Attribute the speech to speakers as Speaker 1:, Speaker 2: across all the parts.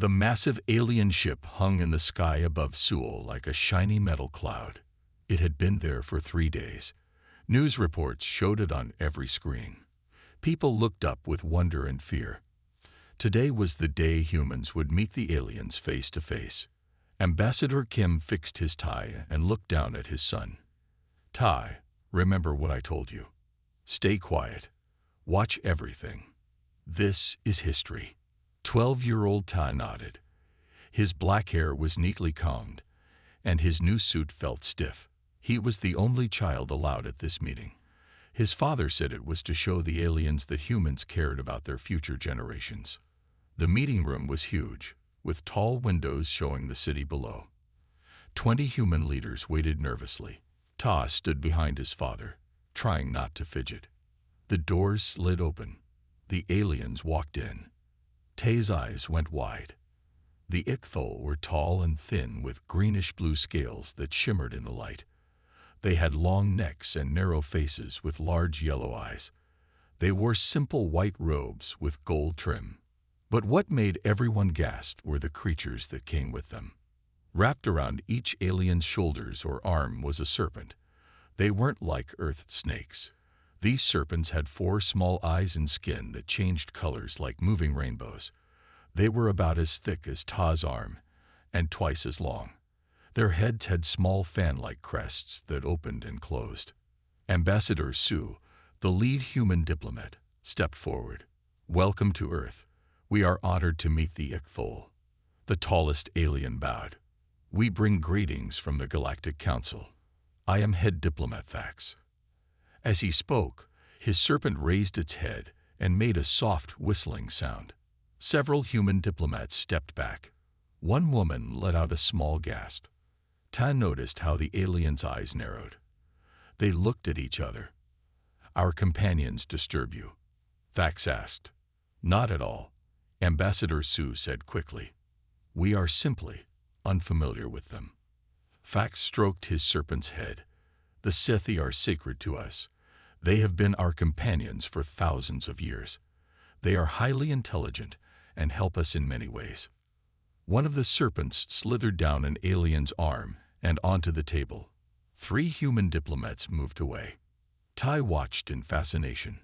Speaker 1: The massive alien ship hung in the sky above Seoul like a shiny metal cloud. It had been there for 3 days. News reports showed it on every screen. People looked up with wonder and fear. Today was the day humans would meet the aliens face to face. Ambassador Kim fixed his tie and looked down at his son. "Tai, remember what I told you. Stay quiet. Watch everything. This is history." 12-year-old Tai nodded. His black hair was neatly combed, and his new suit felt stiff. He was the only child allowed at this meeting. His father said it was to show the aliens that humans cared about their future generations. The meeting room was huge, with tall windows showing the city below. 20 human leaders waited nervously. Ta stood behind his father, trying not to fidget. The doors slid open. The aliens walked in. Tae's eyes went wide. The Ichthol were tall and thin with greenish-blue scales that shimmered in the light. They had long necks and narrow faces with large yellow eyes. They wore simple white robes with gold trim. But what made everyone gasp were the creatures that came with them. Wrapped around each alien's shoulders or arm was a serpent. They weren't like Earth snakes. These serpents had 4 small eyes and skin that changed colors like moving rainbows. They were about as thick as Ta's arm and twice as long. Their heads had small fan-like crests that opened and closed. Ambassador Su, the lead human diplomat, stepped forward. "Welcome to Earth. We are honored to meet the Ichthol." The tallest alien bowed. "We bring greetings from the Galactic Council. I am head diplomat Thax." As he spoke, his serpent raised its head and made a soft whistling sound. Several human diplomats stepped back. One woman let out a small gasp. Ta noticed how the aliens' eyes narrowed. They looked at each other. "Our companions disturb you?" Thax asked. "Not at all," Ambassador Su said quickly. "We are simply unfamiliar with them." Thax stroked his serpent's head. "The Sethi are sacred to us. They have been our companions for thousands of years. They are highly intelligent and help us in many ways." One of the serpents slithered down an alien's arm and onto the table. 3 human diplomats moved away. Tai watched in fascination.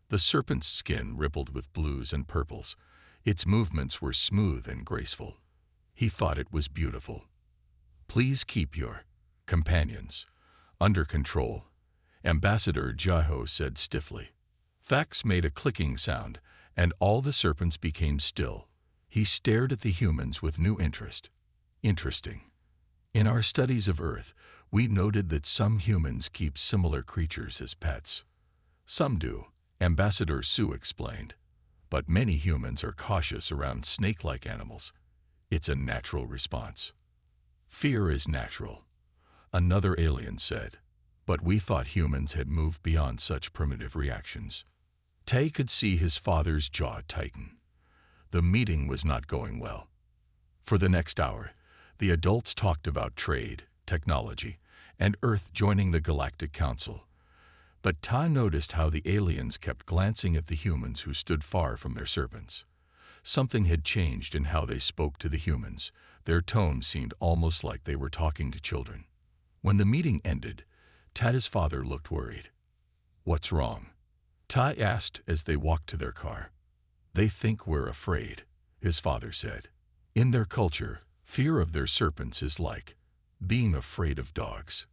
Speaker 1: The serpent's skin rippled with blues and purples. Its movements were smooth and graceful. He thought it was beautiful. "Please keep your companions under control," Ambassador Jaho said stiffly. Thax made a clicking sound, and all the serpents became still. He stared at the humans with new interest. "Interesting. In our studies of Earth, we noted that some humans keep similar creatures as pets." "Some do," Ambassador Su explained. "But many humans are cautious around snake-like animals. It's a natural response." "Fear is natural," another alien said. "But we thought humans had moved beyond such primitive reactions." Tae could see his father's jaw tighten. The meeting was not going well. For the next hour, the adults talked about trade, technology, and Earth joining the Galactic Council. But Ta noticed how the aliens kept glancing at the humans who stood far from their serpents. Something had changed in how they spoke to the humans. Their tone seemed almost like they were talking to children. When the meeting ended, Ta's father looked worried. "What's wrong?" Ta asked as they walked to their car. "They think we're afraid," his father said. "In their culture, fear of their serpents is like being afraid of dogs.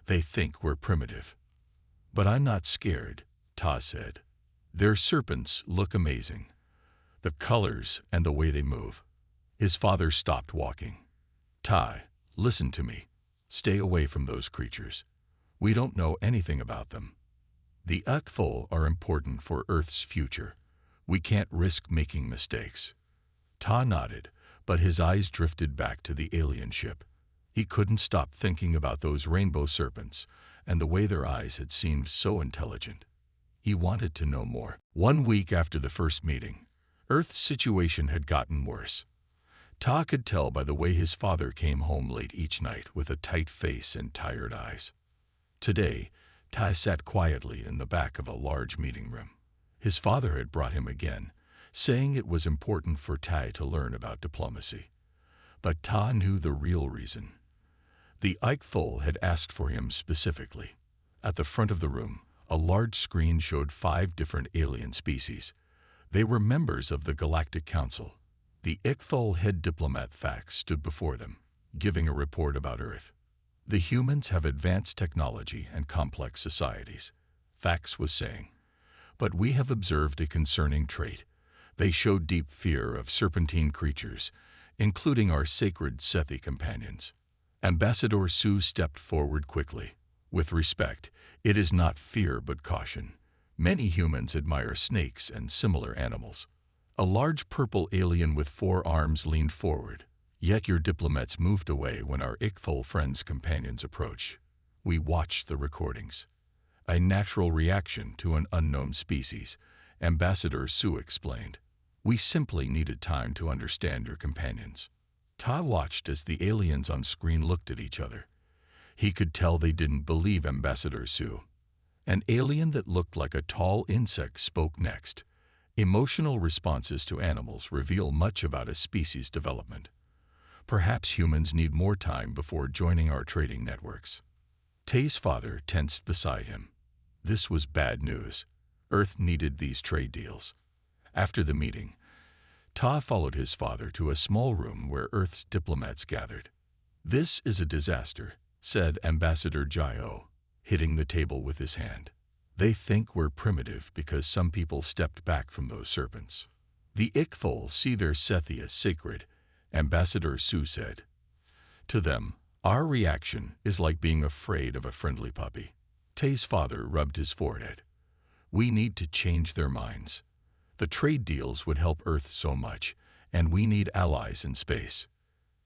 Speaker 1: They think we're primitive." "But I'm not scared," Ta said. "Their serpents look amazing. The colors and the way they move." His father stopped walking. "Ta, listen to me. Stay away from those creatures. We don't know anything about them. The Ichthol are important for Earth's future. We can't risk making mistakes." Ta nodded, but his eyes drifted back to the alien ship. He couldn't stop thinking about those rainbow serpents and the way their eyes had seemed so intelligent. He wanted to know more. 1 week after the first meeting, Earth's situation had gotten worse. Ta could tell by the way his father came home late each night with a tight face and tired eyes. Today, Ta sat quietly in the back of a large meeting room. His father had brought him again, saying it was important for Tai to learn about diplomacy. But Ta knew the real reason. The Eichthol had asked for him specifically. At the front of the room, a large screen showed 5 different alien species. They were members of the Galactic Council. The Eichthol head diplomat Thax stood before them, giving a report about Earth. The humans have advanced technology and complex societies, Thax was saying. But we have observed a concerning trait. They show deep fear of serpentine creatures, including our sacred Sethi companions. Ambassador Su stepped forward quickly. With respect, it is not fear but caution. Many humans admire snakes and similar animals. A large purple alien with 4 arms leaned forward. Yet your diplomats moved away when our Eichthol friends' companions approached. We watched the recordings. A natural reaction to an unknown species, Ambassador Su explained. We simply needed time to understand your companions. Ta watched as the aliens on screen looked at each other. He could tell they didn't believe Ambassador Su. An alien that looked like a tall insect spoke next. Emotional responses to animals reveal much about a species' development. Perhaps humans need more time before joining our trading networks. Tai's father tensed beside him. This was bad news. Earth needed these trade deals. After the meeting, Ta followed his father to a small room where Earth's diplomats gathered. This is a disaster, said Ambassador Jio, hitting the table with his hand. They think we're primitive because some people stepped back from those serpents. The Eichthol see their Sethi as sacred, Ambassador Su said. To them, our reaction is like being afraid of a friendly puppy. Tai's father rubbed his forehead. We need to change their minds. The trade deals would help Earth so much, and we need allies in space.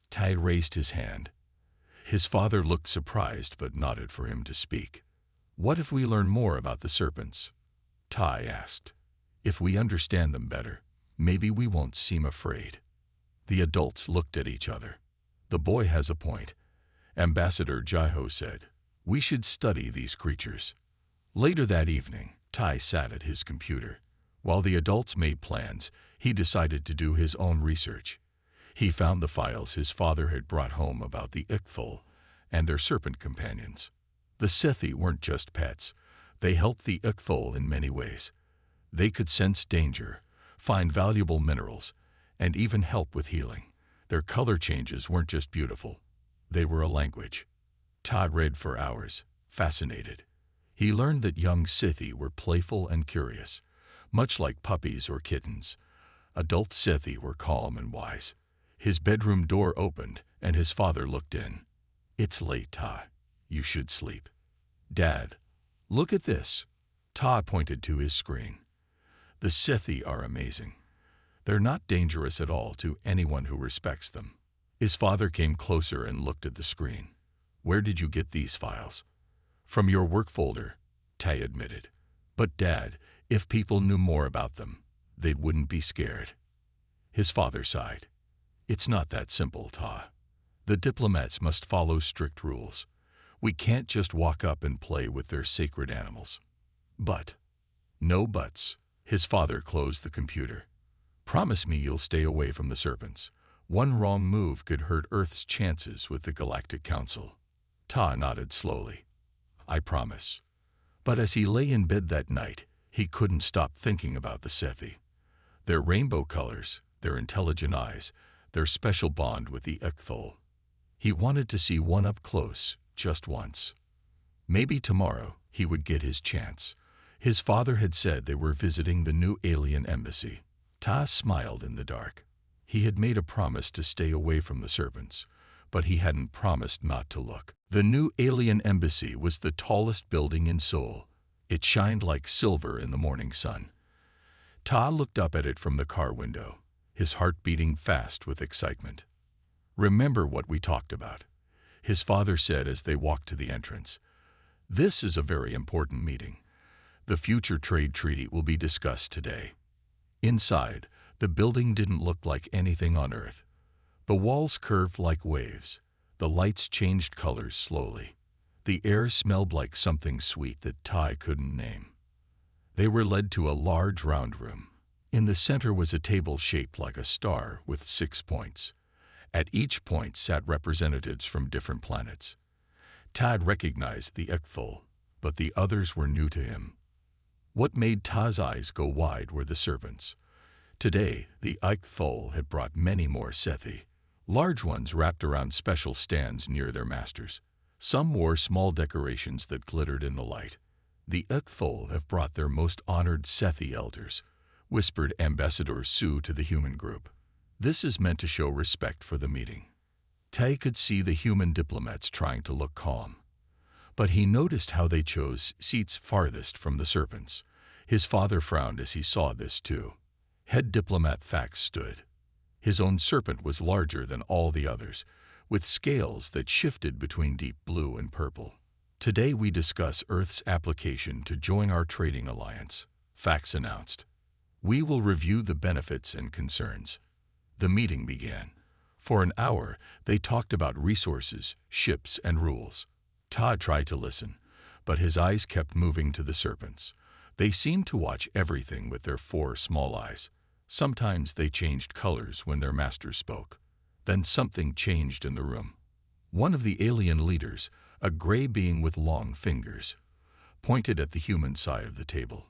Speaker 1: Tai raised his hand. His father looked surprised but nodded for him to speak. What if we learn more about the serpents? Tai asked. If we understand them better, maybe we won't seem afraid. The adults looked at each other. The boy has a point, Ambassador Jaiho said. We should study these creatures. Later that evening, Tai sat at his computer. While the adults made plans, he decided to do his own research. He found the files his father had brought home about the Eichthol and their serpent companions. The Sethi weren't just pets. They helped the Eichthol in many ways. They could sense danger, find valuable minerals, and even help with healing. Their color changes weren't just beautiful. They were a language. Todd read for hours, fascinated. He learned that young Sethi were playful and curious, much like puppies or kittens. Adult Sethi were calm and wise. His bedroom door opened, and his father looked in. It's late, Ta. You should sleep. Dad, look at this. Ta pointed to his screen. The Sethi are amazing. They're not dangerous at all to anyone who respects them. His father came closer and looked at the screen. Where did you get these files? From your work folder, Tai admitted. But Dad, if people knew more about them, they wouldn't be scared. His father sighed. It's not that simple, Ta. The diplomats must follow strict rules. We can't just walk up and play with their sacred animals. But, no buts. His father closed the computer. Promise me you'll stay away from the serpents. One wrong move could hurt Earth's chances with the Galactic Council. Ta nodded slowly. I promise. But as he lay in bed that night, he couldn't stop thinking about the Sethi. Their rainbow colors, their intelligent eyes, their special bond with the Eichthol. He wanted to see one up close, just once. Maybe tomorrow he would get his chance. His father had said they were visiting the new alien embassy. Ta smiled in the dark. He had made a promise to stay away from the serpents, but he hadn't promised not to look. The new alien embassy was the tallest building in Seoul. It shined like silver in the morning sun. Ta looked up at it from the car window, his heart beating fast with excitement. Remember what we talked about, his father said as they walked to the entrance. This is a very important meeting. The future trade treaty will be discussed today. Inside, the building didn't look like anything on Earth. The walls curved like waves. The lights changed colors slowly. The air smelled like something sweet that Tai couldn't name. They were led to a large round room. In the center was a table shaped like a star with 6 points. At each point sat representatives from different planets. Todd recognized the Icthul, but the others were new to him. What made Todd's eyes go wide were the serpents. Today, the Icthul had brought many more Sethi, large ones wrapped around special stands near their masters. Some wore small decorations that glittered in the light. The Icthul have brought their most honored Sethi elders, whispered Ambassador Su to the human group. This is meant to show respect for the meeting. Tai could see the human diplomats trying to look calm, but he noticed how they chose seats farthest from the serpents. His father frowned as he saw this too. Head diplomat Thax stood. His own serpent was larger than all the others, with scales that shifted between deep blue and purple. Today we discuss Earth's application to join our trading alliance, Thax announced. We will review the benefits and concerns. The meeting began. For an hour, they talked about resources, ships, and rules. Todd tried to listen, but his eyes kept moving to the serpents. They seemed to watch everything with their 4 small eyes. Sometimes they changed colors when their master spoke. Then something changed in the room. One of the alien leaders, a gray being with long fingers, pointed at the human side of the table.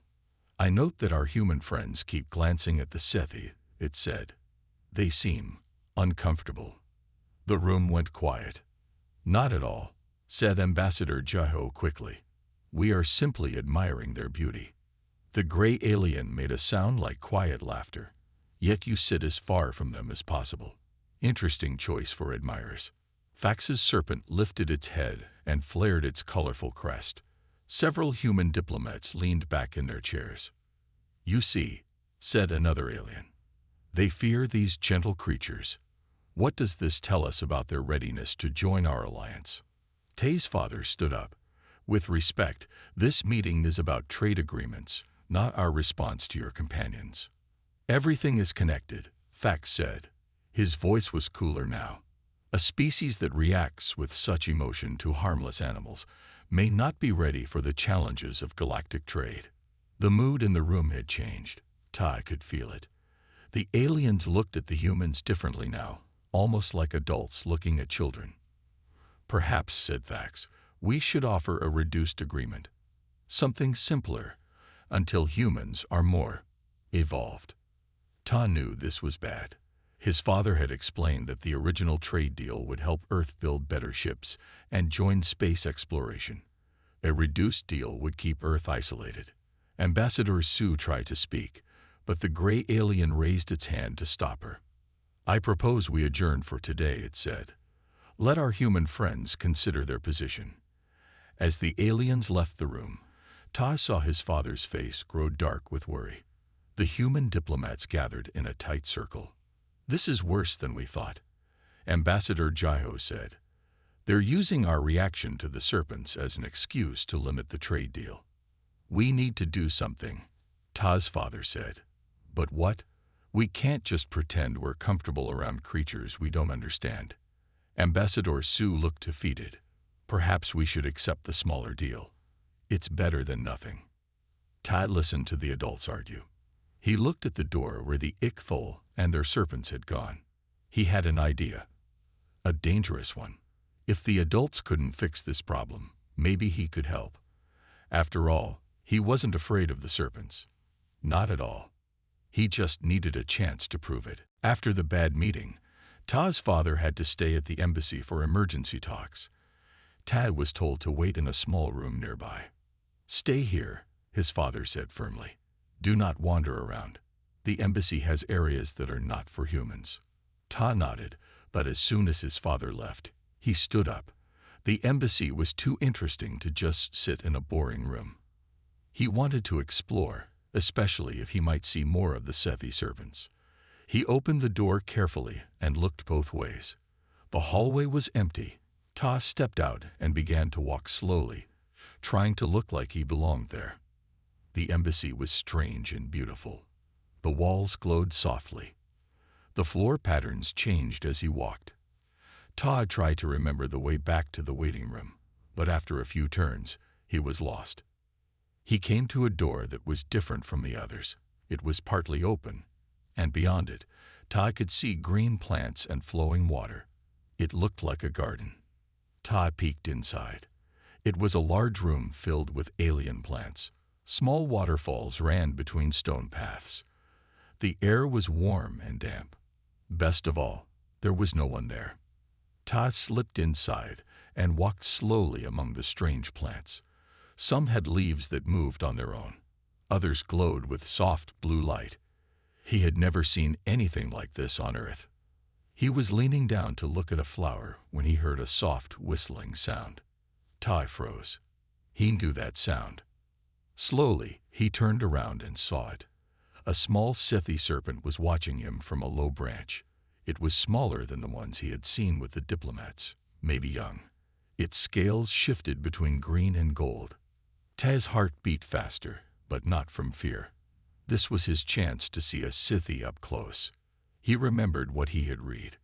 Speaker 1: I note that our human friends keep glancing at the Sethi, it said. They seem uncomfortable. The room went quiet. Not at all, said Ambassador Jaho quickly. We are simply admiring their beauty. The gray alien made a sound like quiet laughter. Yet you sit as far from them as possible. Interesting choice for admirers. Thax's serpent lifted its head and flared its colorful crest. Several human diplomats leaned back in their chairs. You see, said another alien. They fear these gentle creatures. What does this tell us about their readiness to join our alliance? Tay's father stood up. With respect, this meeting is about trade agreements, not our response to your companions. Everything is connected, Thax said. His voice was cooler now. A species that reacts with such emotion to harmless animals may not be ready for the challenges of galactic trade. The mood in the room had changed. Tay could feel it. The aliens looked at the humans differently now, almost like adults looking at children. Perhaps, said Thax, we should offer a reduced agreement. Something simpler, until humans are more evolved. Ta knew this was bad. His father had explained that the original trade deal would help Earth build better ships and join space exploration. A reduced deal would keep Earth isolated. Ambassador Su tried to speak, but the gray alien raised its hand to stop her. I propose we adjourn for today, it said. Let our human friends consider their position. As the aliens left the room, Ta saw his father's face grow dark with worry. The human diplomats gathered in a tight circle. This is worse than we thought, Ambassador Jaho said. They're using our reaction to the serpents as an excuse to limit the trade deal. We need to do something, Ta's father said. But what? We can't just pretend we're comfortable around creatures we don't understand. Ambassador Su looked defeated. Perhaps we should accept the smaller deal. It's better than nothing. Ta listened to the adults argue. He looked at the door where the Icthul and their serpents had gone. He had an idea. A dangerous one. If the adults couldn't fix this problem, maybe he could help. After all, he wasn't afraid of the serpents. Not at all. He just needed a chance to prove it. After the bad meeting, Ta's father had to stay at the embassy for emergency talks. Ta was told to wait in a small room nearby. Stay here, his father said firmly. Do not wander around. The embassy has areas that are not for humans. Ta nodded, but as soon as his father left, he stood up. The embassy was too interesting to just sit in a boring room. He wanted to explore, especially if he might see more of the Sethi serpents. He opened the door carefully and looked both ways. The hallway was empty. Ta stepped out and began to walk slowly, trying to look like he belonged there. The embassy was strange and beautiful. The walls glowed softly. The floor patterns changed as he walked. Ta tried to remember the way back to the waiting room, but after a few turns, he was lost. He came to a door that was different from the others. It was partly open, and beyond it, Tai could see green plants and flowing water. It looked like a garden. Tai peeked inside. It was a large room filled with alien plants. Small waterfalls ran between stone paths. The air was warm and damp. Best of all, there was no one there. Tai slipped inside and walked slowly among the strange plants. Some had leaves that moved on their own. Others glowed with soft blue light. He had never seen anything like this on Earth. He was leaning down to look at a flower when he heard a soft whistling sound. Tai froze. He knew that sound. Slowly, he turned around and saw it. A small Scythy serpent was watching him from a low branch. It was smaller than the ones he had seen with the diplomats, maybe young. Its scales shifted between green and gold. Tai's heart beat faster, but not from fear. This was his chance to see a Scythy up close. He remembered what he had read.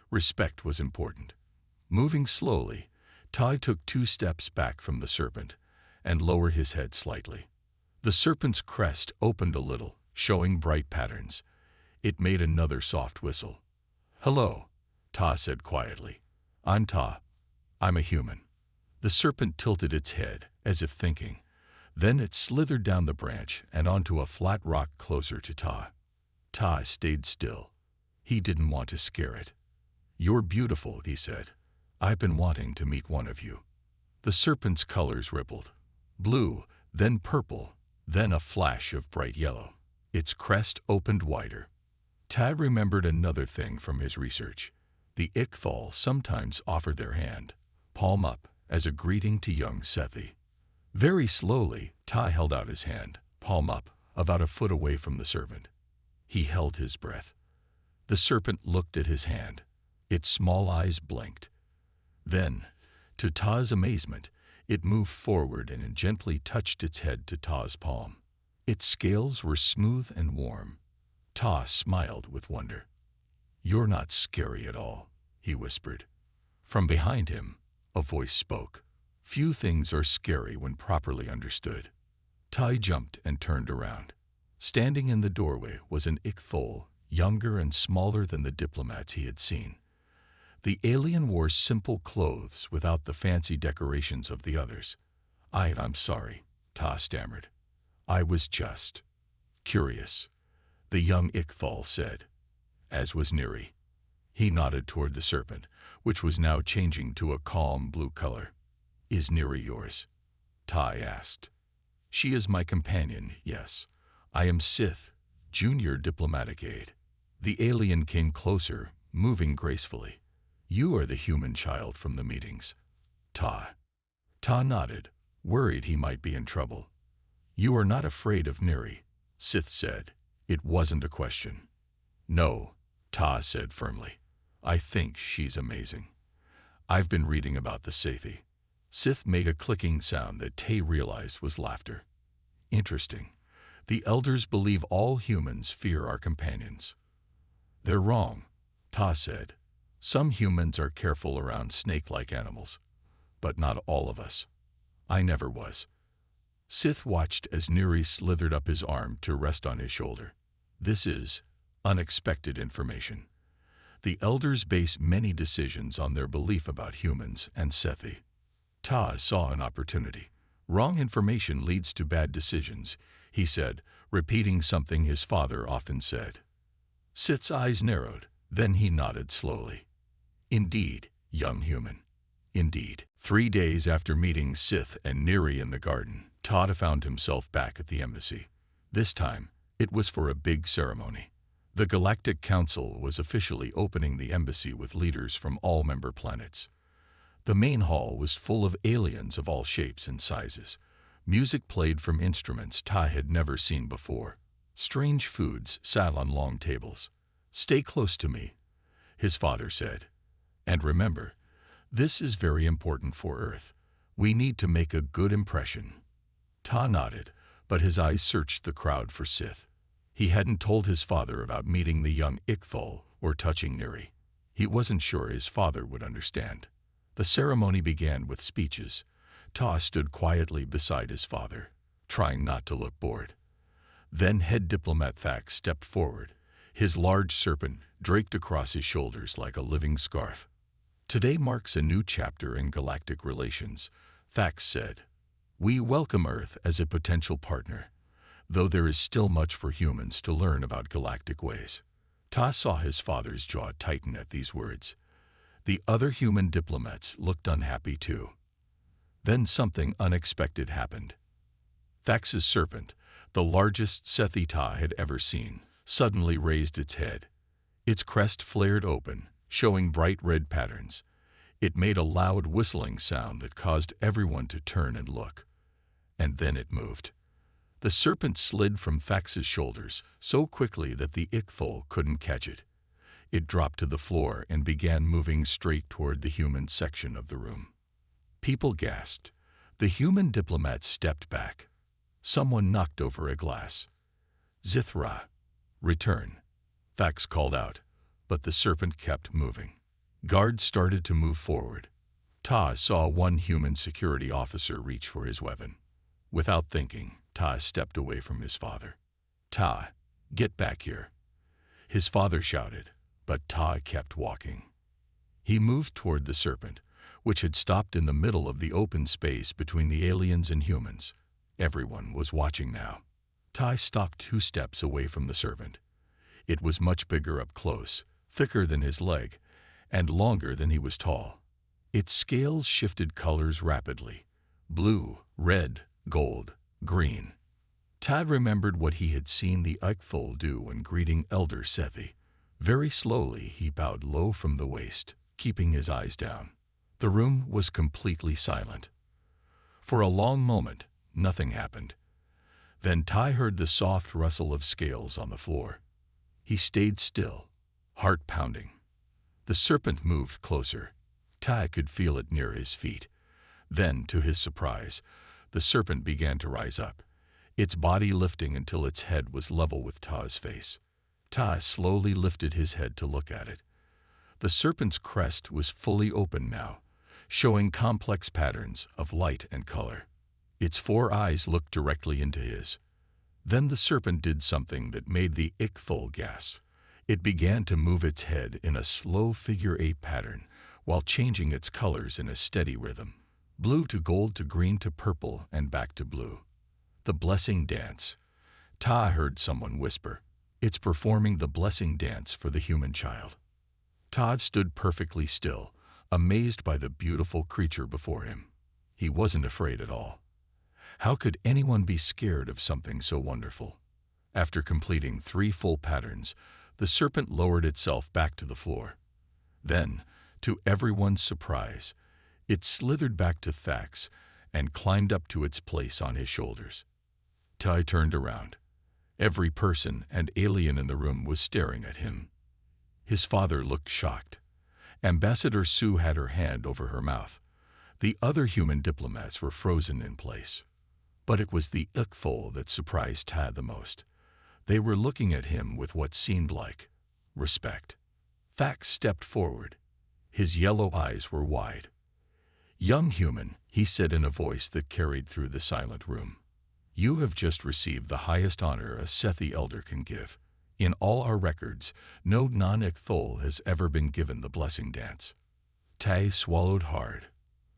Speaker 1: Respect was important. Moving slowly, Tai took 2 steps back from the serpent and lowered his head slightly. The serpent's crest opened a little, showing bright patterns. It made another soft whistle. "Hello," Tai said quietly. "I'm Tai. I'm a human." The serpent tilted its head, as if thinking. Then it slithered down the branch and onto a flat rock closer to Tai. Tai stayed still. He didn't want to scare it. "You're beautiful," he said. "I've been wanting to meet one of you." The serpent's colors rippled. Blue, then purple, then a flash of bright yellow. Its crest opened wider. Tai remembered another thing from his research. The Ichthal sometimes offer their hand, palm up, as a greeting to young Scythy. Very slowly, Tai held out his hand, palm up, about a foot away from the serpent. He held his breath. The serpent looked at his hand. Its small eyes blinked. Then, to Tai's amazement, it moved forward and gently touched its head to Tai's palm. Its scales were smooth and warm. Tai smiled with wonder. "You're not scary at all," he whispered. From behind him, a voice spoke. "Few things are scary when properly understood." Tai jumped and turned around. Standing in the doorway was an Ichthol, younger and smaller than the diplomats he had seen. The alien wore simple clothes without the fancy decorations of the others. I'm sorry," Tai stammered. "I was just curious," the young Ichthol said, as was Neri. He nodded toward the serpent, which was now changing to a calm blue color. "Is Neri yours?" Tai asked. "She is my companion, yes. I am Sith, junior diplomatic aide." The alien came closer, moving gracefully. "You are the human child from the meetings." Tai nodded, worried he might be in trouble. "You are not afraid of Neri," Sith said. It wasn't a question. "No," Tai said firmly. "I think she's amazing. I've been reading about the Scythy." Sith made a clicking sound that Tai realized was laughter. "Interesting. The elders believe all humans fear our companions." "They're wrong," Tai said. "Some humans are careful around snake-like animals, but not all of us. I never was." Sith watched as Neri slithered up his arm to rest on his shoulder. "This is unexpected information. The elders base many decisions on their belief about humans and Scythy." Tai saw an opportunity. "Wrong information leads to bad decisions," he said, repeating something his father often said. Sith's eyes narrowed, then he nodded slowly. "Indeed, young human. Indeed." 3 days after meeting Sith and Neri in the garden, Tai found himself back at the embassy. This time, it was for a big ceremony. The Galactic Council was officially opening the embassy with leaders from all member planets. The main hall was full of aliens of all shapes and sizes. Music played from instruments Tai had never seen before. Strange foods sat on long tables. "Stay close to me," his father said. "And remember, this is very important for Earth. We need to make a good impression." Tai nodded, but his eyes searched the crowd for Sith. He hadn't told his father about meeting the young Ichthol or touching Neri. He wasn't sure his father would understand. The ceremony began with speeches. Tai stood quietly beside his father, trying not to look bored. Then head diplomat Thax stepped forward, his large serpent draped across his shoulders like a living scarf. "Today marks a new chapter in galactic relations," Thax said. "We welcome Earth as a potential partner, though there is still much for humans to learn about galactic ways." Ta saw his father's jaw tighten at these words. The other human diplomats looked unhappy too. Then something unexpected happened. Thax's serpent, the largest Sethi Ta had ever seen, suddenly raised its head. Its crest flared open, showing bright red patterns. It made a loud whistling sound that caused everyone to turn and look. And then it moved. The serpent slid from Thax's shoulders so quickly that the Ichthol couldn't catch it. It dropped to the floor and began moving straight toward the human section of the room. People gasped. The human diplomats stepped back. Someone knocked over a glass. "Zithra, return," Thax called out, but the serpent kept moving. Guards started to move forward. Ta saw one human security officer reach for his weapon. Without thinking, Ta stepped away from his father. "Ta, get back here," his father shouted, but Ta kept walking. He moved toward the serpent, which had stopped in the middle of the open space between the aliens and humans. Everyone was watching now. Ta stalked 2 steps away from the serpent. It was much bigger up close, thicker than his leg, and longer than he was tall. Its scales shifted colors rapidly: blue, red, gold, green. Ta remembered what he had seen the Ichthol do when greeting Elder Sethi. Very slowly he bowed low from the waist, keeping his eyes down. The room was completely silent. For a long moment, nothing happened. Then Ta heard the soft rustle of scales on the floor. He stayed still, heart pounding. The serpent moved closer. Ta could feel it near his feet. Then, to his surprise, the serpent began to rise up, its body lifting until its head was level with Ta's face. Ta slowly lifted his head to look at it. The serpent's crest was fully open now, showing complex patterns of light and color. Its 4 eyes looked directly into his. Then the serpent did something that made the Ichthol gasp. It began to move its head in a slow figure-8 pattern while changing its colors in a steady rhythm. Blue to gold to green to purple and back to blue. The blessing dance. Ta heard someone whisper. "It's performing the blessing dance for the human child." Todd stood perfectly still, amazed by the beautiful creature before him. He wasn't afraid at all. How could anyone be scared of something so wonderful? After completing 3 full patterns, the serpent lowered itself back to the floor. Then, to everyone's surprise, it slithered back to Thax and climbed up to its place on his shoulders. Ty turned around. Every person and alien in the room was staring at him. His father looked shocked. Ambassador Sue had her hand over her mouth. The other human diplomats were frozen in place. But it was the Ichthol that surprised Ty the most. They were looking at him with what seemed like respect. Thax stepped forward. His yellow eyes were wide. "Young human," he said in a voice that carried through the silent room, "you have just received the highest honor a Sethi elder can give. In all our records, no non-Ichthol has ever been given the blessing dance." Tay swallowed hard.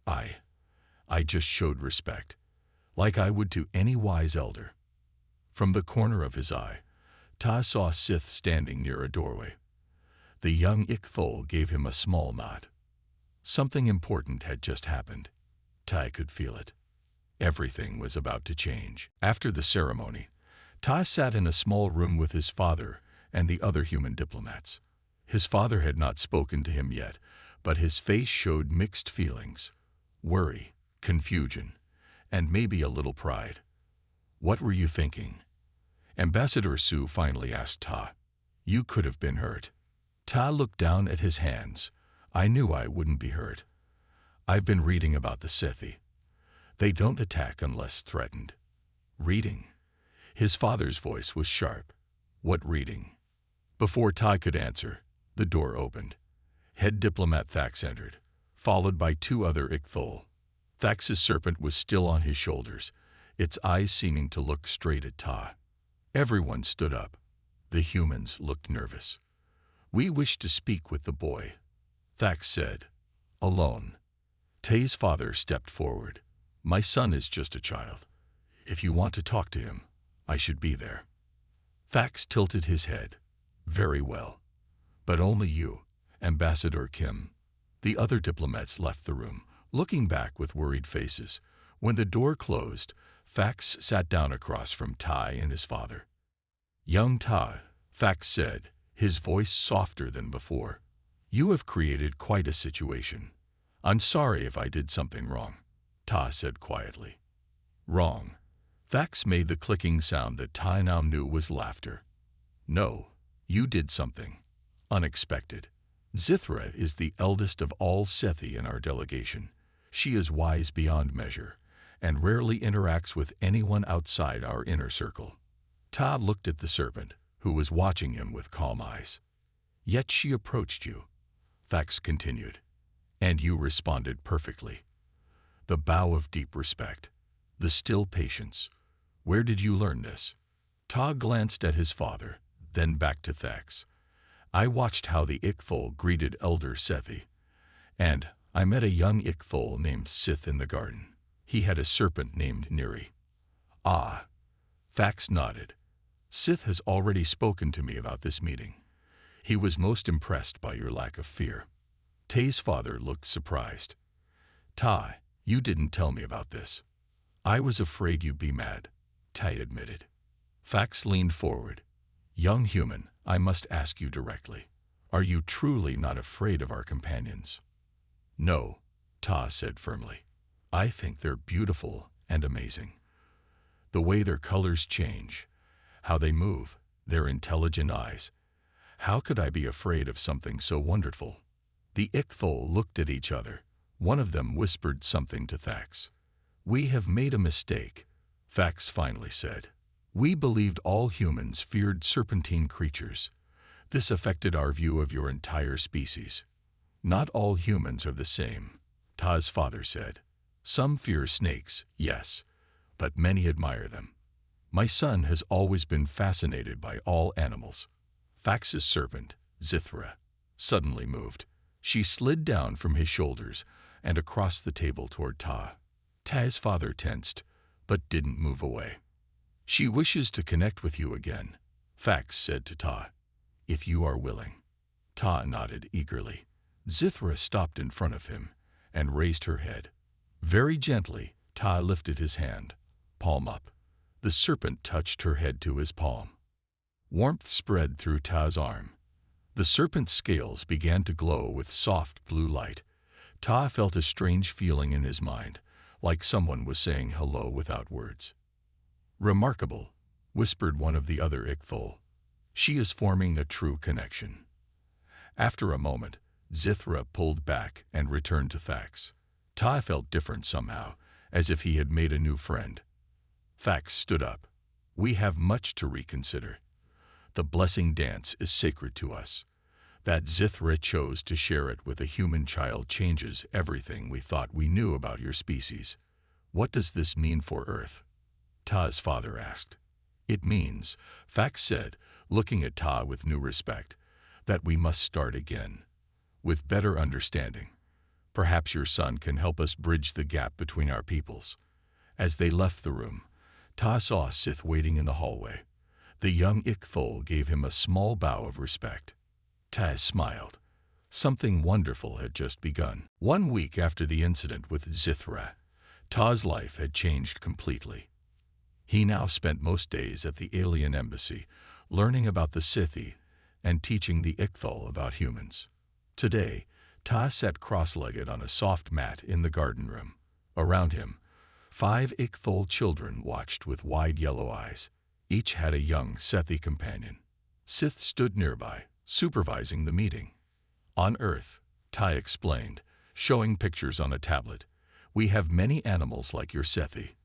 Speaker 1: I just showed respect, like I would to any wise elder." From the corner of his eye, Ta saw Sith standing near a doorway. The young Ichthol gave him a small nod. Something important had just happened. Tai could feel it. Everything was about to change. After the ceremony, Ta sat in a small room with his father and the other human diplomats. His father had not spoken to him yet, but his face showed mixed feelings: worry, confusion, and maybe a little pride. "What were you thinking?" Ambassador Sue finally asked Ta. "You could have been hurt." Ta looked down at his hands. "I knew I wouldn't be hurt. I've been reading about the Sethi. They don't attack unless threatened." "Reading?" His father's voice was sharp. "What reading?" Before Ta could answer, the door opened. Head diplomat Thax entered, followed by 2 other Ichthol. Thax's serpent was still on his shoulders, its eyes seeming to look straight at Ta. Everyone stood up. The humans looked nervous. "We wish to speak with the boy," Thax said. "Alone." Tay's father stepped forward. "My son is just a child. If you want to talk to him, I should be there." Thax tilted his head. "Very well. But only you, Ambassador Kim." The other diplomats left the room, looking back with worried faces. When the door closed, Thax sat down across from Tai and his father. "Young Tai," Thax said, his voice softer than before, "you have created quite a situation. I'm sorry if I did something wrong," Tai said quietly. "Wrong." Thax made the clicking sound that Tai now knew was laughter. "No, you did something unexpected. Zithra is the eldest of all Sethi in our delegation. She is wise beyond measure, and rarely interacts with anyone outside our inner circle." Ta looked at the serpent, who was watching him with calm eyes. "Yet she approached you," Thax continued, "and you responded perfectly. The bow of deep respect, the still patience. Where did you learn this?" Ta glanced at his father, then back to Thax. "I watched how the Ichthol greeted Elder Sethi, and I met a young Ichthol named Sith in the garden. He had a serpent named Neri." "Ah." Thax nodded. "Sith has already spoken to me about this meeting. He was most impressed by your lack of fear." Tay's father looked surprised. "Ta, you didn't tell me about this." "I was afraid you'd be mad," Tay admitted. Thax leaned forward. "Young human, I must ask you directly. Are you truly not afraid of our companions?" "No," Ta said firmly. "I think they're beautiful and amazing. The way their colors change, how they move, their intelligent eyes. How could I be afraid of something so wonderful?" The Ichthol looked at each other. One of them whispered something to Thax. "We have made a mistake," Thax finally said. "We believed all humans feared serpentine creatures. This affected our view of your entire species." "Not all humans are the same," Ta's father said. "Some fear snakes, yes, but many admire them. My son has always been fascinated by all animals." Thax's serpent, Zithra, suddenly moved. She slid down from his shoulders and across the table toward Ta. Ta's father tensed, but didn't move away. "She wishes to connect with you again," Thax said to Ta, "if you are willing." Ta nodded eagerly. Zithra stopped in front of him and raised her head. Very gently, Ta lifted his hand, palm up. The serpent touched her head to his palm. Warmth spread through Ta's arm. The serpent's scales began to glow with soft blue light. Ta felt a strange feeling in his mind, like someone was saying hello without words. "Remarkable," whispered one of the other Ichthol. "She is forming a true connection." After a moment, Zithra pulled back and returned to Thax. Ta felt different somehow, as if he had made a new friend. Thax stood up. "We have much to reconsider. The blessing dance is sacred to us. That Zithra chose to share it with a human child changes everything we thought we knew about your species. What does this mean for Earth?" Ta's father asked. "It means," Thax said, looking at Ta with new respect, "that we must start again, with better understanding. Perhaps your son can help us bridge the gap between our peoples." As they left the room, Ta saw Sith waiting in the hallway. The young Ichthol gave him a small bow of respect. Ta smiled. Something wonderful had just begun. 1 week after the incident with Zithra, Ta's life had changed completely. He now spent most days at the alien embassy, learning about the Sethi and teaching the Ichthol about humans. Today, Ta sat cross-legged on a soft mat in the garden room. Around him, 5 Ichthol children watched with wide yellow eyes. Each had a young Sethi companion. Sith stood nearby, supervising the meeting. "On Earth," Ta explained, showing pictures on a tablet, "we have many animals like your Sethi.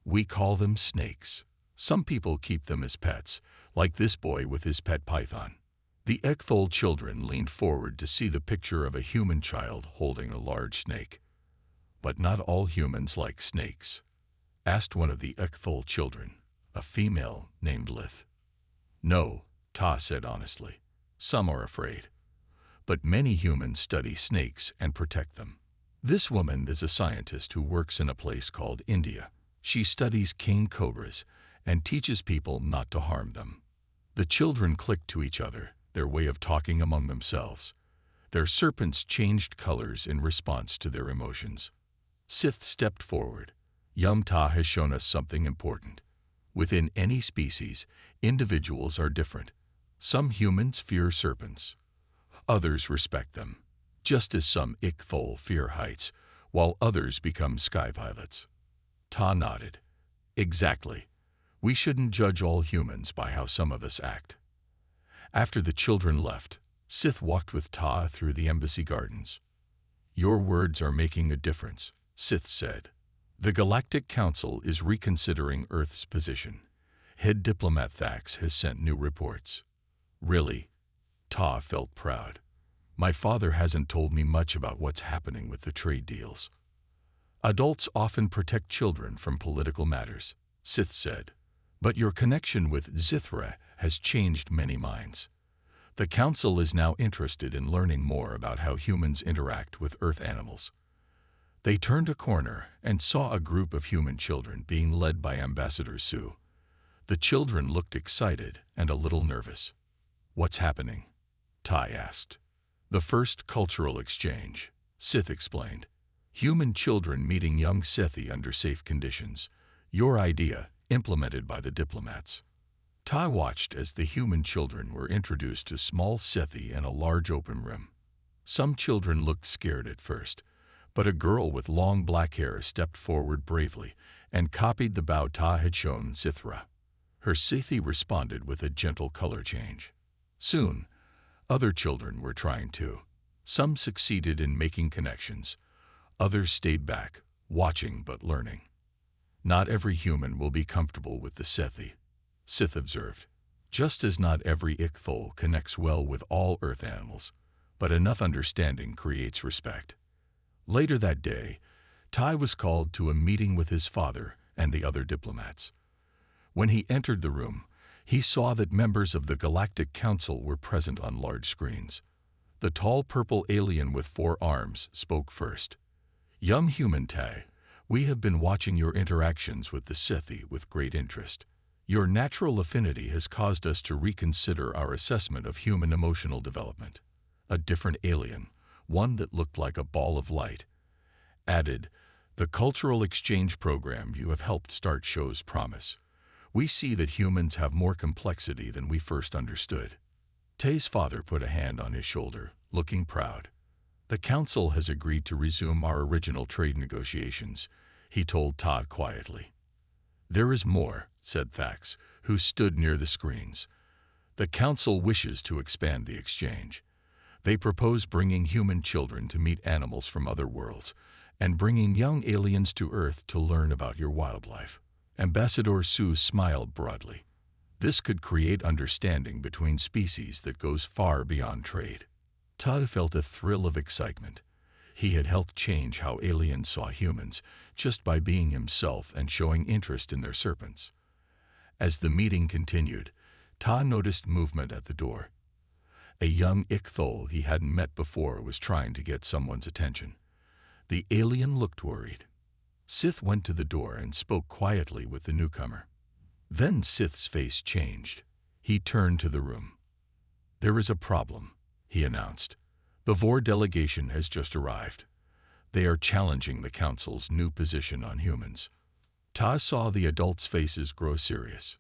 Speaker 1: We call them snakes. Some people keep them as pets, like this boy with his pet python." The Ichthol children leaned forward to see the picture of a human child holding a large snake. "But not all humans like snakes?" asked one of the Ichthol children, a female named Lith. No, Ta said honestly. Some are afraid. But many humans study snakes and protect them. This woman is a scientist who works in a place called India. She studies king cobras and teaches people not to harm them. The children clicked to each other, their way of talking among themselves. Their serpents changed colors in response to their emotions. Sith stepped forward. Ta has shown us something important. Within any species, individuals are different. Some humans fear serpents. Others respect them, just as some Ichthol fear heights, while others become sky pilots. Ta nodded. Exactly. We shouldn't judge all humans by how some of us act. After the children left, Sith walked with Ta through the embassy gardens. Your words are making a difference, Sith said. The Galactic Council is reconsidering Earth's position. Head diplomat Thax has sent new reports. Really? Ta felt proud. My father hasn't told me much about what's happening with the trade deals. Adults often protect children from political matters, Sith said. But your connection with Zithra has changed many minds. The Council is now interested in learning more about how humans interact with Earth animals. They turned a corner and saw a group of human children being led by Ambassador Su. The children looked excited and a little nervous. What's happening? Tai asked. The first cultural exchange, Sith explained. Human children meeting young Sethi under safe conditions. Your idea, implemented by the diplomats. Tai watched as the human children were introduced to small Sethi in a large open room. Some children looked scared at first, but a girl with long black hair stepped forward bravely and copied the bow Ta had shown Zithra. Her Sethi responded with a gentle color change. Soon, other children were trying too. Some succeeded in making connections. Others stayed back, watching but learning. Not every human will be comfortable with the Sethi, Sith observed. Just as not every Ichthol connects well with all Earth animals, but enough understanding creates respect. Later that day, Tai was called to a meeting with his father and the other diplomats. When he entered the room, he saw that members of the Galactic Council were present on large screens. The tall purple alien with 4 arms spoke first. Young human Tai, we have been watching your interactions with the Sethi with great interest. Your natural affinity has caused us to reconsider our assessment of human emotional development. A different alien, one that looked like a ball of light, added, the cultural exchange program you have helped start shows promise. We see that humans have more complexity than we first understood. Tai's father put a hand on his shoulder, looking proud. The council has agreed to resume our original trade negotiations, he told Ta quietly. There is more, said Thax, who stood near the screens. The council wishes to expand the exchange. They propose bringing human children to meet animals from other worlds, and bringing young aliens to Earth to learn about your wildlife. Ambassador Su smiled broadly. This could create understanding between species that goes far beyond trade. Ta felt a thrill of excitement. He had helped change how aliens saw humans just by being himself and showing interest in their serpents. As the meeting continued, Ta noticed movement at the door. A young Ichthol he hadn't met before was trying to get someone's attention. The alien looked worried. Sith went to the door and spoke quietly with the newcomer. Then Sith's face changed. He turned to the room. There is a problem, he announced. The Vor delegation has just arrived. They are challenging the Council's new position on humans. Ta saw the adults' faces grow serious.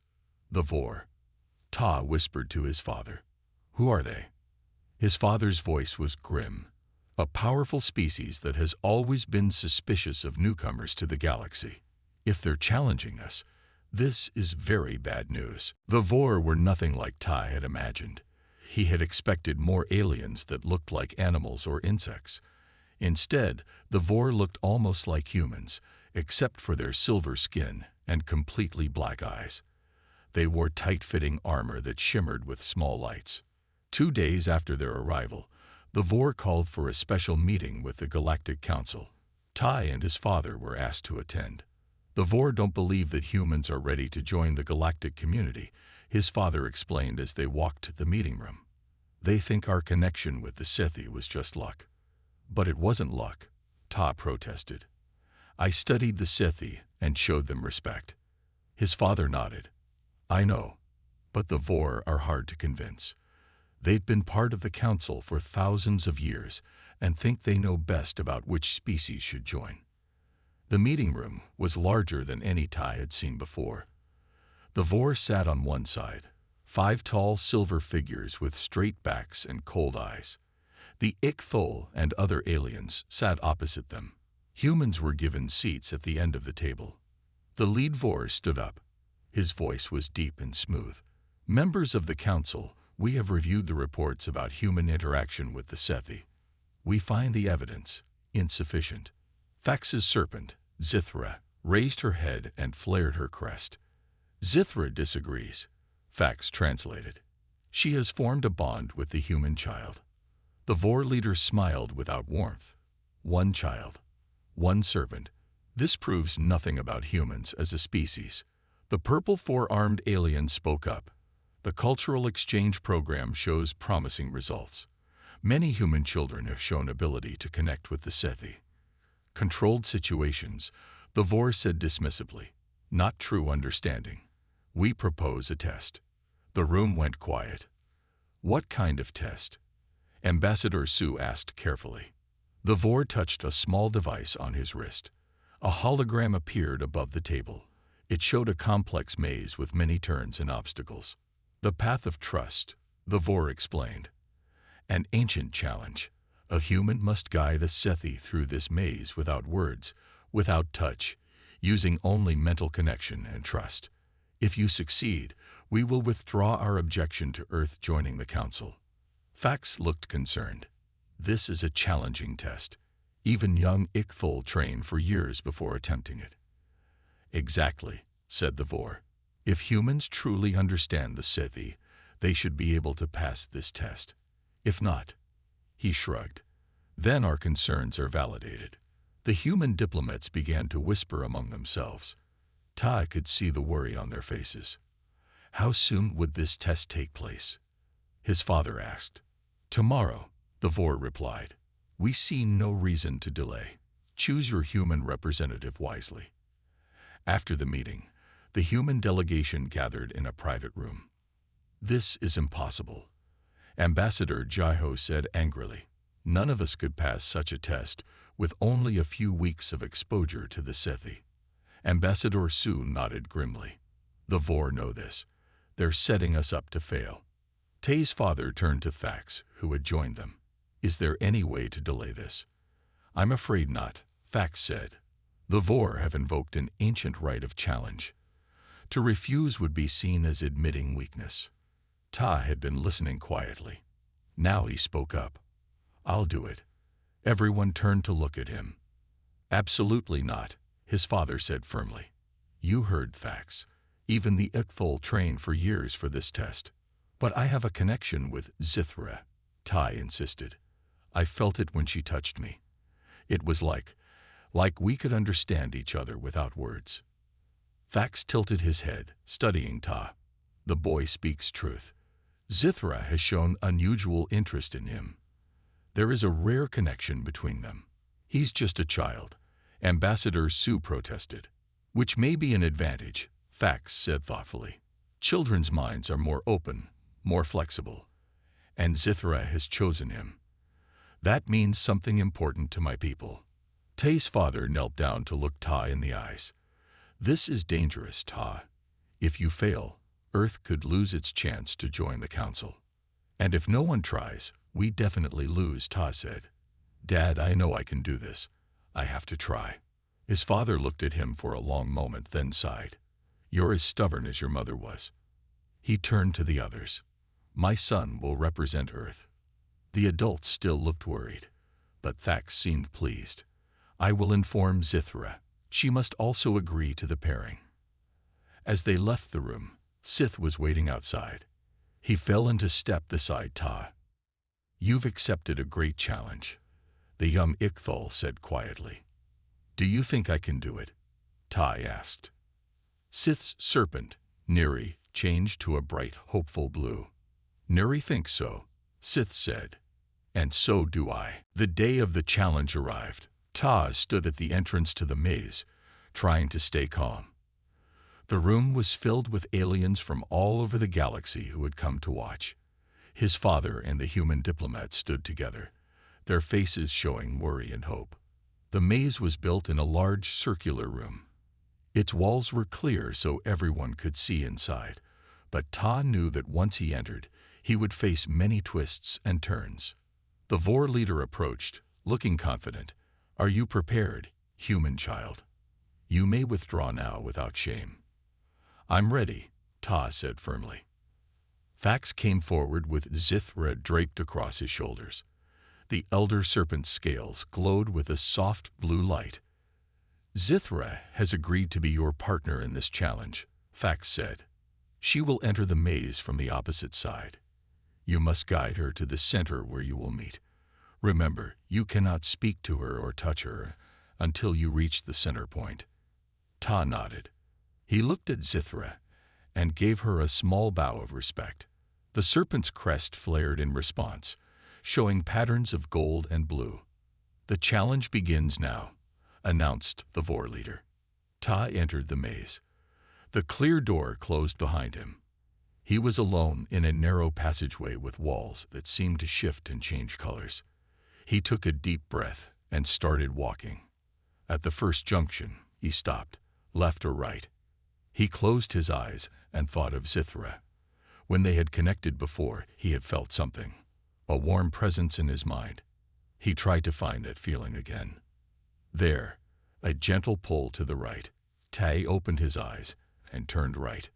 Speaker 1: The Vor. Ta whispered to his father. Who are they? His father's voice was grim. A powerful species that has always been suspicious of newcomers to the galaxy. If they're challenging us, this is very bad news. The Vor were nothing like Ta had imagined. He had expected more aliens that looked like animals or insects. Instead, the Vor looked almost like humans, except for their silver skin and completely black eyes. They wore tight-fitting armor that shimmered with small lights. 2 days after their arrival, the Vor called for a special meeting with the Galactic Council. Tai and his father were asked to attend. The Vor don't believe that humans are ready to join the galactic community, his father explained as they walked to the meeting room. They think our connection with the Sethi was just luck. But it wasn't luck, Ta protested. I studied the Sethi and showed them respect. His father nodded. I know, but the Vor are hard to convince. They've been part of the council for thousands of years and think they know best about which species should join. The meeting room was larger than any Ta had seen before. The Vor sat on one side, 5 tall silver figures with straight backs and cold eyes. The Ikthol and other aliens sat opposite them. Humans were given seats at the end of the table. The lead Vor stood up. His voice was deep and smooth. Members of the council, we have reviewed the reports about human interaction with the Sethi. We find the evidence insufficient. Thax's serpent, Zithra, raised her head and flared her crest. Zithra disagrees, Thax translated. She has formed a bond with the human child. The Vor leader smiled without warmth. One child, one serpent. This proves nothing about humans as a species. The purple 4-armed alien spoke up. The cultural exchange program shows promising results. Many human children have shown ability to connect with the Sethi. Controlled situations, the Vor said dismissively. Not true understanding. We propose a test. The room went quiet. What kind of test? Ambassador Su asked carefully. The Vor touched a small device on his wrist. A hologram appeared above the table. It showed a complex maze with many turns and obstacles. The path of trust, the Vor explained. An ancient challenge. A human must guide a Sethi through this maze without words, without touch, using only mental connection and trust. If you succeed, we will withdraw our objection to Earth joining the Council. Thax looked concerned. This is a challenging test. Even young Ikthol trained for years before attempting it. Exactly, said the Vor. If humans truly understand the Sethi, they should be able to pass this test. If not, he shrugged. Then our concerns are validated. The human diplomats began to whisper among themselves. Ta could see the worry on their faces. How soon would this test take place? His father asked. Tomorrow, the Vor replied. We see no reason to delay. Choose your human representative wisely. After the meeting, the human delegation gathered in a private room. This is impossible, Ambassador Jaiho said angrily. None of us could pass such a test with only a few weeks of exposure to the Sethi. Ambassador Su nodded grimly. The Vor know this. They're setting us up to fail. Tay's father turned to Thax, who had joined them. Is there any way to delay this? I'm afraid not, Thax said. The Vor have invoked an ancient right of challenge. To refuse would be seen as admitting weakness. Ta had been listening quietly. Now he spoke up. I'll do it. Everyone turned to look at him. Absolutely not, his father said firmly. You heard Thax. Even the Ikthol trained for years for this test. But I have a connection with Zithra, Ta insisted. I felt it when she touched me. It was like we could understand each other without words. Thax tilted his head, studying Ta. The boy speaks truth. Zithra has shown unusual interest in him. There is a rare connection between them. He's just a child, Ambassador Su protested. Which may be an advantage, Thax said thoughtfully. Children's minds are more open, more flexible. And Zithra has chosen him. That means something important to my people. Tay's father knelt down to look Ta in the eyes. This is dangerous, Ta. If you fail, Earth could lose its chance to join the Council. And if no one tries, we definitely lose, Ta said. Dad, I know I can do this. I have to try. His father looked at him for a long moment, then sighed. You're as stubborn as your mother was. He turned to the others. My son will represent Earth. The adults still looked worried, but Thax seemed pleased. I will inform Zithra. She must also agree to the pairing. As they left the room, Sith was waiting outside. He fell into step beside Ta. You've accepted a great challenge, the young Ikthol said quietly. Do you think I can do it? Tai asked. Sith's Serpent, Neri, changed to a bright, hopeful blue. Neri thinks so, Sith said. And so do I. The day of the challenge arrived. Ta stood at the entrance to the maze, trying to stay calm. The room was filled with aliens from all over the galaxy who had come to watch. His father and the human diplomat stood together, their faces showing worry and hope. The maze was built in a large circular room. Its walls were clear so everyone could see inside, but Ta knew that once he entered, he would face many twists and turns. The Vor leader approached, looking confident. Are you prepared, human child? You may withdraw now without shame. I'm ready, Ta said firmly. Thax came forward with Zithra draped across his shoulders. The elder serpent's scales glowed with a soft blue light. Zithra has agreed to be your partner in this challenge, Thax said. She will enter the maze from the opposite side. You must guide her to the center where you will meet. Remember, you cannot speak to her or touch her until you reach the center point. Ta nodded. He looked at Zithra and gave her a small bow of respect. The serpent's crest flared in response, showing patterns of gold and blue. The challenge begins now, announced the Vor leader. Ta entered the maze. The clear door closed behind him. He was alone in a narrow passageway with walls that seemed to shift and change colors. He took a deep breath and started walking. At the first junction, he stopped, left or right. He closed his eyes and thought of Zithra. When they had connected before, he had felt something, a warm presence in his mind. He tried to find that feeling again. There, a gentle pull to the right. Tai opened his eyes and turned right.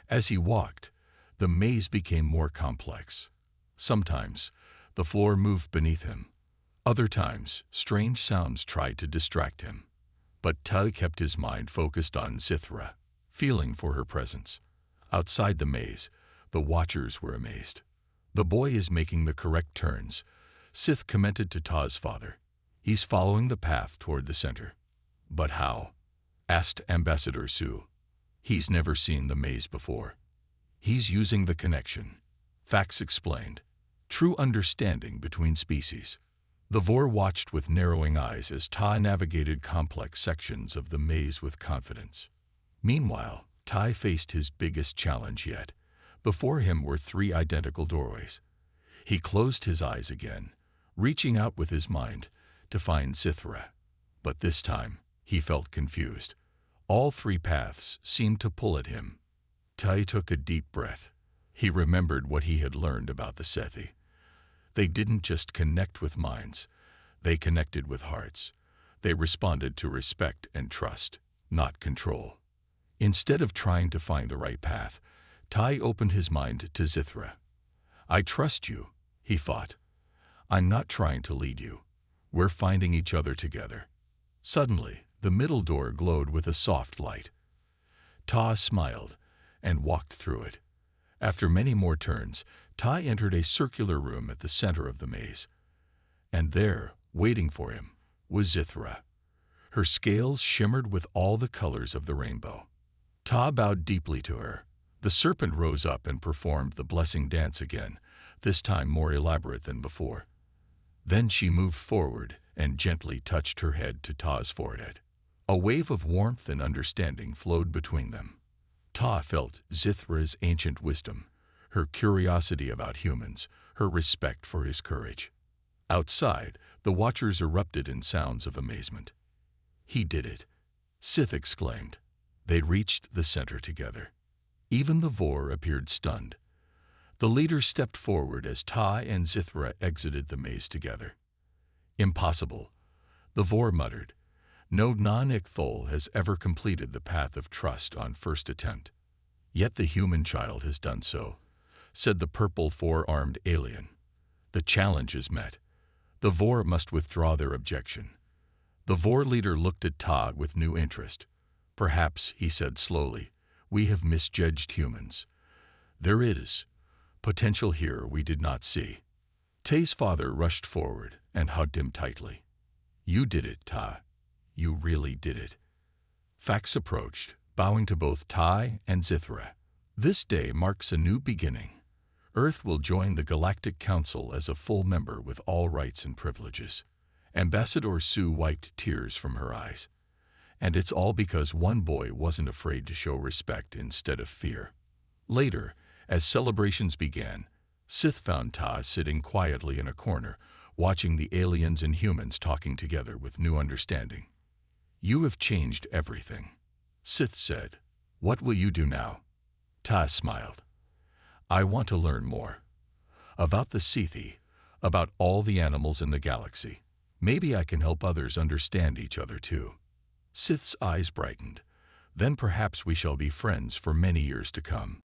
Speaker 1: As he walked, the maze became more complex. Sometimes, the floor moved beneath him. Other times, strange sounds tried to distract him. But Tai kept his mind focused on Zithra, feeling for her presence. Outside the maze, the watchers were amazed. The boy is making the correct turns, Sith commented to Ta's father. He's following the path toward the center. But how? Asked Ambassador Su. He's never seen the maze before. He's using the connection, Thax explained. True understanding between species. The Vor watched with narrowing eyes as Ta navigated complex sections of the maze with confidence. Meanwhile, Tai faced his biggest challenge yet. Before him were 3 identical doorways. He closed his eyes again, reaching out with his mind to find Zithra. But this time, he felt confused. All 3 paths seemed to pull at him. Tai took a deep breath. He remembered what he had learned about the Sethi. They didn't just connect with minds, they connected with hearts. They responded to respect and trust, not control. Instead of trying to find the right path, Tai opened his mind to Zithra. I trust you, he thought. I'm not trying to lead you. We're finding each other together. Suddenly, the middle door glowed with a soft light. Ta smiled and walked through it. After many more turns, Tai entered a circular room at the center of the maze. And there, waiting for him, was Zithra. Her scales shimmered with all the colors of the rainbow. Ta bowed deeply to her. The serpent rose up and performed the blessing dance again, this time more elaborate than before. Then she moved forward and gently touched her head to Ta's forehead. A wave of warmth and understanding flowed between them. Ta felt Zithra's ancient wisdom, her curiosity about humans, her respect for his courage. Outside, the watchers erupted in sounds of amazement. He did it, Sith exclaimed. They reached the center together. Even the Vor appeared stunned. The leader stepped forward as Ta and Zithra exited the maze together. Impossible, the Vor muttered. No non-Ichthol has ever completed the path of trust on first attempt. Yet the human child has done so, said the purple 4-armed alien. The challenge is met. The Vor must withdraw their objection. The Vor leader looked at Ta with new interest. Perhaps, he said slowly, we have misjudged humans. There is potential here we did not see. Ta's father rushed forward and hugged him tightly. You did it, Ta. You really did it. Fax approached, bowing to both Tai and Zithra. This day marks a new beginning. Earth will join the Galactic Council as a full member with all rights and privileges. Ambassador Sue wiped tears from her eyes. And it's all because one boy wasn't afraid to show respect instead of fear. Later, as celebrations began, Sith found Ta sitting quietly in a corner, watching the aliens and humans talking together with new understanding. "You have changed everything," Sith said. "What will you do now?" Ta smiled. "I want to learn more. About the Sethi, about all the animals in the galaxy. Maybe I can help others understand each other too." Sith's eyes brightened. "Then perhaps we shall be friends for many years to come."